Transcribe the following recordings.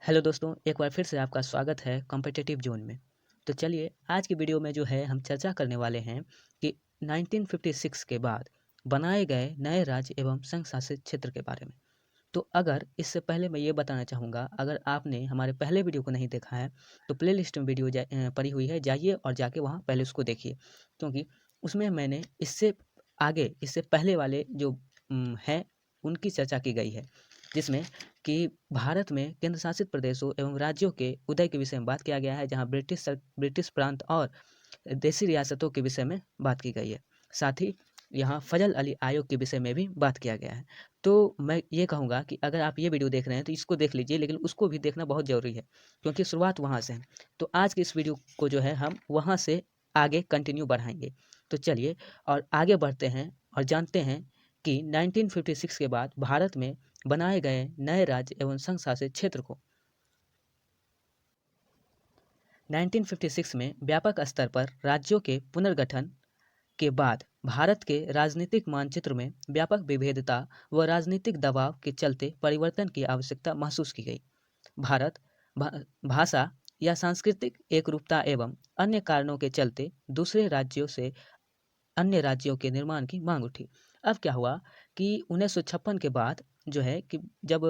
Hello दोस्तों, एक बार फिर से आपका स्वागत है कॉम्पिटिटिव जोन में। तो चलिए आज की वीडियो में जो है हम चर्चा करने वाले हैं कि 1956 के बाद बनाए गए नए राज्य एवं संघ शासित क्षेत्र के बारे में। तो अगर इससे पहले मैं ये बताना चाहूँगा, अगर आपने हमारे पहले वीडियो को नहीं देखा है तो प्लेलिस्ट में वीडियो पड़ी हुई है, जाइए और जाके वहाँ पहले उसको देखिए, क्योंकि उसमें मैंने इससे पहले वाले जो हैं उनकी चर्चा की गई है, जिसमें कि भारत में केंद्र शासित प्रदेशों एवं राज्यों के उदय के विषय में बात किया गया है, जहाँ ब्रिटिश प्रांत और देशी रियासतों के विषय में बात की गई है। साथ ही यहाँ फजल अली आयोग के विषय में भी बात किया गया है। तो मैं ये कहूँगा कि अगर आप ये वीडियो देख रहे हैं तो इसको देख लीजिए, लेकिन उसको भी देखना बहुत ज़रूरी है, क्योंकि शुरुआत वहाँ से है। तो आज की इस वीडियो को जो है हम वहाँ से आगे कंटिन्यू बढ़ाएंगे। तो चलिए और आगे बढ़ते हैं और जानते हैं कि 1956 के बाद भारत में बनाए गए नए राज्य एवं संघ शासित क्षेत्र को 1956 में व्यापक स्तर पर राज्यों के पुनर्गठन के बाद भारत के राजनीतिक मानचित्र में व्यापक विविधता व राजनीतिक दबाव के चलते परिवर्तन की आवश्यकता महसूस की गई। भारत भा, भाषा या सांस्कृतिक एकरूपता एवं अन्य कारणों के चलते दूसरे राज्यों से अन्य राज्यों के निर्माण की मांग उठी। अब क्या हुआ कि 1956 के बाद जो है कि जब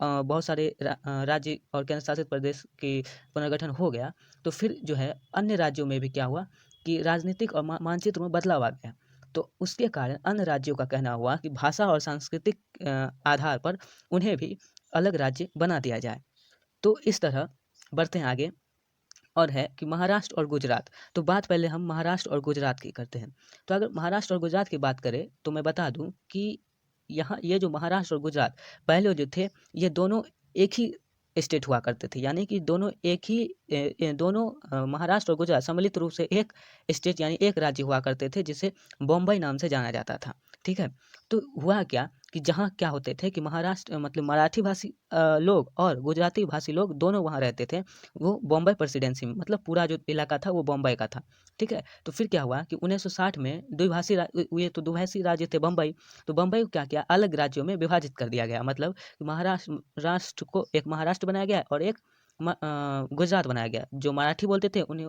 बहुत सारे राज्य और केंद्र शासित प्रदेश के पुनर्गठन हो गया, तो फिर जो है अन्य राज्यों में भी क्या हुआ कि राजनीतिक और मानचित्र में बदलाव आ गया। तो उसके कारण अन्य राज्यों का कहना हुआ कि भाषा और सांस्कृतिक आधार पर उन्हें भी अलग राज्य बना दिया जाए। तो इस तरह बढ़ते हैं आगे, और है कि महाराष्ट्र और गुजरात। तो बात पहले हम महाराष्ट्र और गुजरात की करते हैं। तो अगर महाराष्ट्र और गुजरात की बात करें तो मैं बता दूं कि यहाँ ये जो महाराष्ट्र और गुजरात पहले जो थे, ये दोनों एक ही स्टेट हुआ करते थे, यानी कि दोनों एक ही दोनों महाराष्ट्र और गुजरात सम्मिलित रूप से एक स्टेट यानी एक राज्य हुआ करते थे, जिसे बॉम्बे नाम से जाना जाता था। ठीक है। तो हुआ क्या कि जहाँ क्या होते थे कि महाराष्ट्र मतलब मराठी भाषी लोग और गुजराती भाषी लोग दोनों वहाँ रहते थे। वो बॉम्बे प्रेसिडेंसी में, मतलब पूरा जो इलाका था वो बॉम्बे का था। ठीक है। तो फिर क्या हुआ कि 1960 में ये तो द्विभाषी राज्य थे बम्बई। तो बम्बई को क्या किया, अलग राज्यों में विभाजित कर दिया गया, मतलब राष्ट्र को एक महाराष्ट्र बनाया गया और एक गुजरात बनाया गया। जो मराठी बोलते थे उन्हें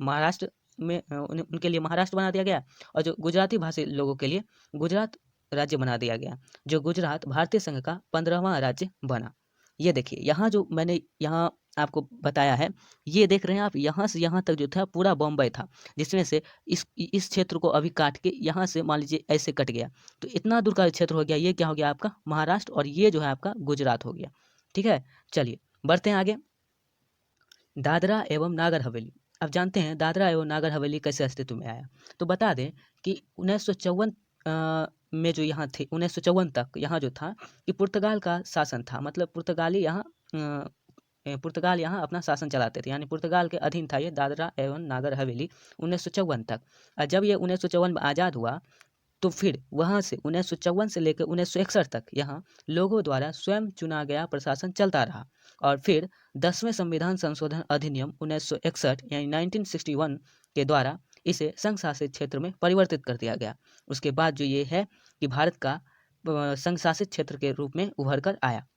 महाराष्ट्र में उनके लिए महाराष्ट्र बना दिया गया, और जो गुजराती भाषी लोगों के लिए गुजरात राज्य बना दिया गया, जो गुजरात भारतीय संघ का 15वां राज्य बना। ये देखिए, यहाँ जो मैंने यहाँ आपको बताया है, ये देख रहे हैं आप, यहाँ से यहाँ तक जो था पूरा बॉम्बे था, जिसमें से इस क्षेत्र को अभी काट के यहाँ से मान लीजिए ऐसे कट गया, तो इतना दूर का क्षेत्र हो गया। ये क्या हो गया आपका महाराष्ट्र, और ये जो है आपका गुजरात हो गया। ठीक है। चलिए बढ़ते हैं आगे। दादरा एवं नागर हवेली। अब जानते हैं दादरा एवं नागर हवेली कैसे अस्तित्व में आया। तो बता दें कि 1954 में जो यहाँ थे, 1954 तक यहाँ जो था कि पुर्तगाल का शासन था, मतलब पुर्तगाल यहाँ अपना शासन चलाते थे, यानी पुर्तगाल के अधीन था ये दादरा एवं नागर हवेली 1954 तक। और जब ये 1954 में आज़ाद हुआ, तो फिर वहाँ से 1954 से लेकर 1961 तक यहाँ लोगों द्वारा स्वयं चुना गया प्रशासन चलता रहा। और फिर 10वें संविधान संशोधन अधिनियम 1961 यानी 1961 के द्वारा इसे संघ शासित क्षेत्र में परिवर्तित कर दिया गया। उसके बाद जो ये है कि भारत का संघ शासित क्षेत्र के रूप में उभर कर आया।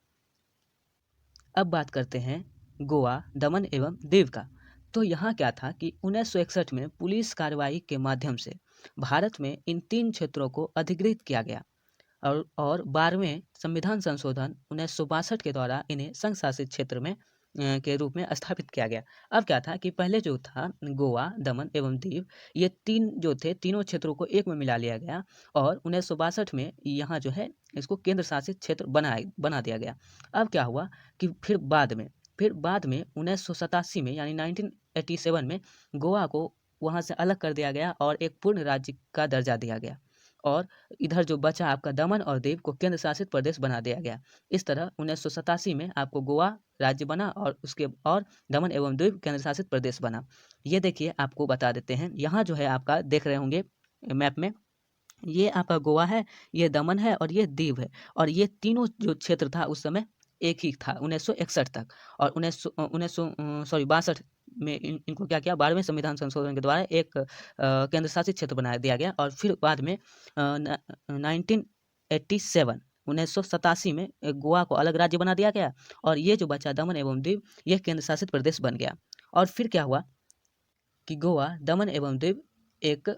अब बात करते हैं गोवा, दमन एवं दीव का। तो यहाँ क्या था कि 1961 में पुलिस कार्रवाई के माध्यम से भारत में इन 3 क्षेत्रों को अधिकृत किया गया, और 12वें संविधान संशोधन 1962 के द्वारा इन्हें संघ शासित क्षेत्र में के रूप में स्थापित किया गया। अब क्या था कि पहले जो था गोवा, दमन एवं दीव, ये 3 जो थे, तीनों क्षेत्रों को एक में मिला लिया गया, और 1962 में यहाँ जो है इसको केंद्र शासित क्षेत्र बना दिया गया। अब क्या हुआ कि फिर बाद में 1987 में यानी 1987 में गोवा को वहाँ से अलग कर दिया गया और एक पूर्ण राज्य का दर्जा दिया गया, और इधर जो बचा आपका दमन और दीव को केंद्र शासित प्रदेश बना दिया गया। इस तरह 1987 में आपको गोवा राज्य बना और दमन एवं दीव केंद्र शासित प्रदेश बना। ये देखिए, आपको बता देते हैं, यहाँ जो है आपका देख रहे होंगे मैप में, ये आपका गोवा है, ये दमन है और ये दीव है, और ये तीनों जो क्षेत्र था उस समय एक ही था 1961 तक। और 1962 में इनको क्या किया, 12वें संविधान संशोधन के द्वारा एक केंद्र शासित क्षेत्र बना दिया गया। और फिर बाद में 1987 1987 में गोवा को अलग राज्य बना दिया गया और ये जो बचा दमन एवं दीव ये केंद्र शासित प्रदेश बन गया। और फिर क्या हुआ कि गोवा, दमन एवं दीव एक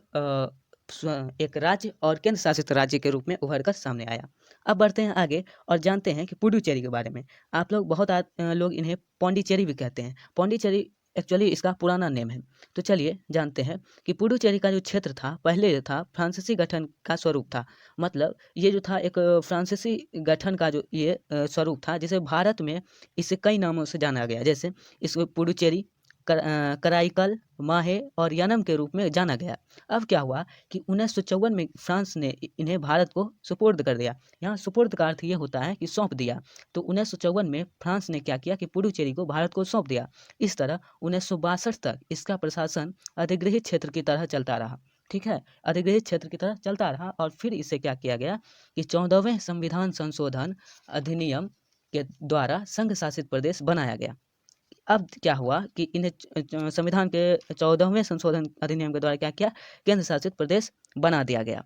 राज्य और केंद्र शासित राज्य के रूप में उभर कर सामने आया। अब बढ़ते हैं आगे और जानते हैं कि पुडुचेरी के बारे में। आप लोग बहुत लोग इन्हें पौंडीचेरी भी कहते हैं। पौंडीचेरी एक्चुअली इसका पुराना नेम है। तो चलिए जानते हैं कि पुडुचेरी का जो क्षेत्र था पहले जो था फ्रांसीसी गठन का स्वरूप था। मतलब ये जो था एक फ्रांसीसी गठन का जो ये स्वरूप था, जिसे भारत में इसे कई नामों से जाना गया। जैसे इसको पुडुचेरी, कराईकल, माहे और यनम के रूप में जाना गया। अब क्या हुआ कि 1954 में फ्रांस ने इन्हें भारत को सुपुर्द कर दिया। यहाँ सुपुर्द का अर्थ ये होता है कि सौंप दिया। तो 1954 में फ्रांस ने क्या किया कि पुडुचेरी को भारत को सौंप दिया। इस तरह 1962 तक इसका प्रशासन अधिगृहित क्षेत्र की तरह चलता रहा। ठीक है, अधिगृहित क्षेत्र की तरह चलता रहा और फिर इसे क्या किया गया कि 14वें संविधान संशोधन अधिनियम के द्वारा संघ शासित प्रदेश बनाया गया। अब क्या हुआ कि इन्हें संविधान के 14वें संशोधन अधिनियम के द्वारा क्या किया, केंद्र शासित प्रदेश बना दिया गया।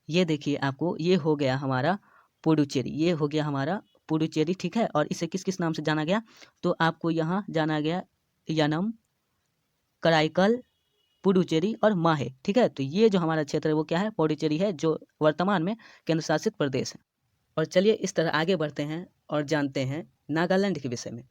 ये देखिए आपको, ये हो गया हमारा पुडुचेरी, ये हो गया हमारा पुडुचेरी। ठीक है, और इसे किस किस नाम से जाना गया, तो आपको यहाँ जाना गया यनम, कराईकल, पुडुचेरी और माहे। ठीक है, तो ये जो हमारा क्षेत्र है वो क्या है, पुडुचेरी है, जो वर्तमान में केंद्र शासित प्रदेश है। और चलिए इस तरह आगे बढ़ते हैं और जानते हैं नागालैंड के विषय में।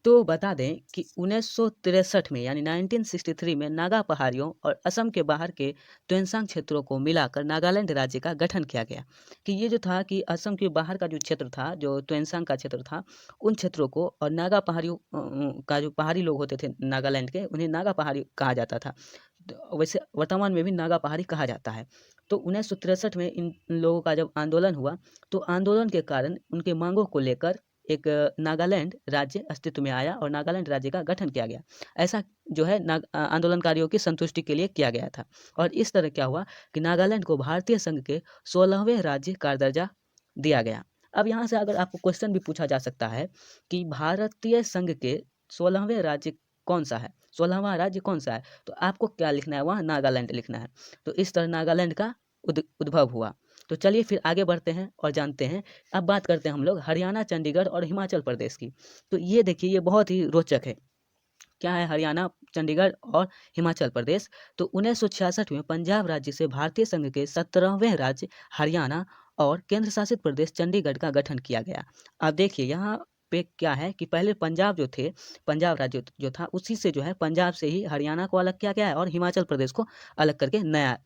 तो बता दें कि 1963 में यानी 1963 में नागा पहाड़ियों और असम के बाहर के त्वेंसांग क्षेत्रों को मिलाकर नागालैंड राज्य का गठन किया गया। कि ये जो था कि असम के बाहर का जो क्षेत्र था, जो त्वेंसांग का क्षेत्र था, उन क्षेत्रों को और नागा पहाड़ियों का जो पहाड़ी लोग होते थे नागालैंड के, उन्हें नागा पहाड़ी कहा जाता था। तो वैसे वर्तमान में भी नागा पहाड़ी कहा जाता है। तो 1963 में इन लोगों का जब आंदोलन हुआ तो आंदोलन के कारण उनके मांगों को लेकर एक नागालैंड राज्य अस्तित्व में आया और नागालैंड राज्य का गठन किया गया। ऐसा जो है आंदोलनकारियों की संतुष्टि के लिए किया गया था। और इस तरह क्या हुआ कि नागालैंड को भारतीय संघ के 16वें राज्य का दर्जा दिया गया। अब यहाँ से अगर आपको क्वेश्चन भी पूछा जा सकता है कि भारतीय संघ के 16वें राज्य कौन सा है, 16वां राज्य कौन सा है, तो आपको क्या लिखना है, वहाँ नागालैंड लिखना है। तो इस तरह नागालैंड का उद्भव हुआ। तो चलिए फिर आगे बढ़ते हैं और जानते हैं। अब बात करते हैं हम लोग हरियाणा, चंडीगढ़ और हिमाचल प्रदेश की। तो ये देखिए, ये बहुत ही रोचक है। क्या है हरियाणा, चंडीगढ़ और हिमाचल प्रदेश। तो 1966 में पंजाब राज्य से भारतीय संघ के 17वें राज्य हरियाणा और केंद्र शासित प्रदेश चंडीगढ़ का गठन किया गया। अब देखिए यहाँ पे क्या है कि पहले पंजाब जो थे, पंजाब राज्य जो था, उसी से जो है पंजाब से ही हरियाणा को अलग किया गया है और हिमाचल प्रदेश को अलग करके नया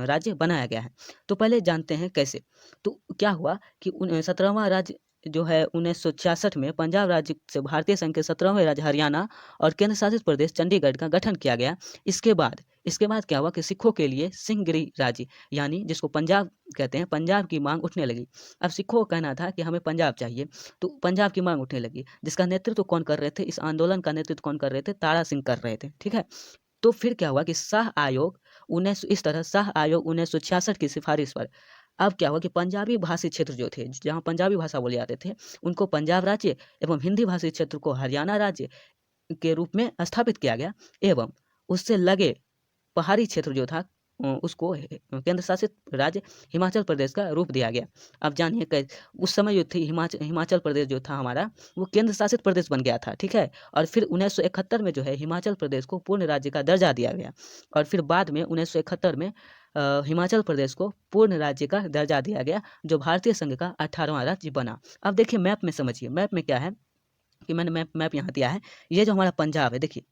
राज्य बनाया गया है। तो पहले जानते हैं कैसे। तो क्या हुआ कि 17वां राज्य जो है 1966 में पंजाब राज्य से भारतीय संघ के 17वें राज्य हरियाणा और केंद्र शासित प्रदेश चंडीगढ़ का गठन किया गया। इसके बाद क्या हुआ कि सिखों के लिए सिंहगिरी राज्य यानी जिसको पंजाब कहते हैं, पंजाब की मांग उठने लगी। अब सिखों का कहना था कि हमें पंजाब चाहिए, तो पंजाब की मांग उठने लगी। जिसका नेतृत्व कौन कर रहे थे, इस आंदोलन का नेतृत्व कौन कर रहे थे, तारा सिंह कर रहे थे। ठीक है, तो फिर क्या हुआ कि शाह आयोग 1966 की सिफारिश पर अब क्या हुआ कि पंजाबी भाषी क्षेत्र जो थे, जहाँ पंजाबी भाषा बोले जाते थे, उनको पंजाब राज्य एवं हिंदी भाषी क्षेत्र को हरियाणा राज्य के रूप में स्थापित किया गया एवं उससे लगे पहाड़ी क्षेत्र जो था उसको केंद्र शासित राज्य हिमाचल प्रदेश का रूप दिया गया। अब जानिए कैसे उस समय जो थी हिमाचल प्रदेश जो था हमारा, वो केंद्र शासित प्रदेश बन गया था। ठीक है, और फिर 1971 में जो है हिमाचल प्रदेश को पूर्ण राज्य का दर्जा दिया गया और फिर बाद में 1971 में हिमाचल प्रदेश को पूर्ण राज्य का दर्जा दिया गया, जो भारतीय संघ का 18वां राज्य बना। अब देखिए मैप में समझिए, मैप में क्या है कि मैंने मैप यहाँ दिया है। ये जो हमारा पंजाब है, देखिए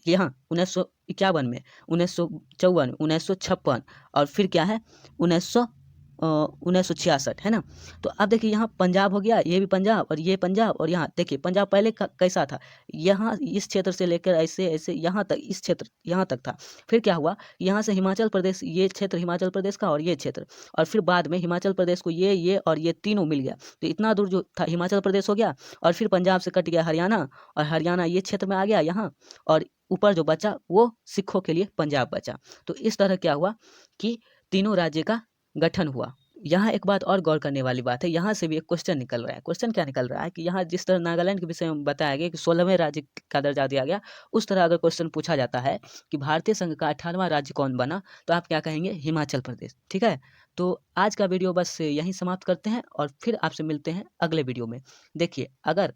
यहाँ 1951 में, 1954, 1956 और फिर क्या है 1966 है ना। तो अब देखिए यहाँ पंजाब हो गया, ये भी पंजाब और ये पंजाब, और यहाँ देखिए पंजाब पहले कैसा था, यहाँ इस क्षेत्र से लेकर ऐसे ऐसे यहाँ तक, इस क्षेत्र यहाँ तक था। फिर क्या हुआ, यहाँ से हिमाचल प्रदेश, ये क्षेत्र हिमाचल प्रदेश का और ये क्षेत्र, और फिर बाद में हिमाचल प्रदेश को ये और ये तीनों मिल गया। तो इतना दूर जो था हिमाचल प्रदेश हो गया और फिर पंजाब से कट गया हरियाणा और हरियाणा ये क्षेत्र में आ गया यहाँ, और ऊपर जो बचा वो सिखों के लिए पंजाब बचा। तो इस तरह क्या हुआ कि तीनों राज्य का गठन हुआ। यहाँ एक बात और गौर करने वाली बात है, यहाँ से भी एक क्वेश्चन निकल रहा है। क्वेश्चन क्या निकल रहा है कि यहाँ जिस तरह नागालैंड के विषय में बताया गया कि 16वें राज्य का दर्जा दिया गया, उस तरह अगर क्वेश्चन पूछा जाता है कि भारतीय संघ का 18वां राज्य कौन बना, तो आप क्या कहेंगे, हिमाचल प्रदेश। ठीक है, तो आज का वीडियो बस यहीं समाप्त करते हैं और फिर आपसे मिलते हैं अगले वीडियो में। देखिए, अगर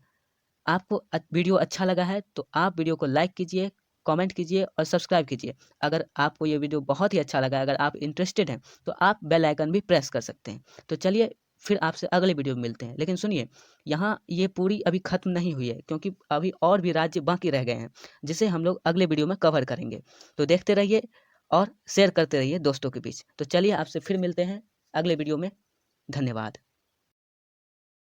आपको वीडियो अच्छा लगा है तो आप वीडियो को लाइक कीजिए, कमेंट कीजिए और सब्सक्राइब कीजिए। अगर आपको ये वीडियो बहुत ही अच्छा लगा है, अगर आप इंटरेस्टेड हैं, तो आप बेल आइकन भी प्रेस कर सकते हैं। तो चलिए फिर आपसे अगले वीडियो में मिलते हैं। लेकिन सुनिए, यहाँ ये पूरी अभी ख़त्म नहीं हुई है, क्योंकि अभी और भी राज्य बाकी रह गए हैं, जिसे हम लोग अगले वीडियो में कवर करेंगे। तो देखते रहिए और शेयर करते रहिए दोस्तों के बीच। तो चलिए आपसे फिर मिलते हैं अगले वीडियो में। धन्यवाद।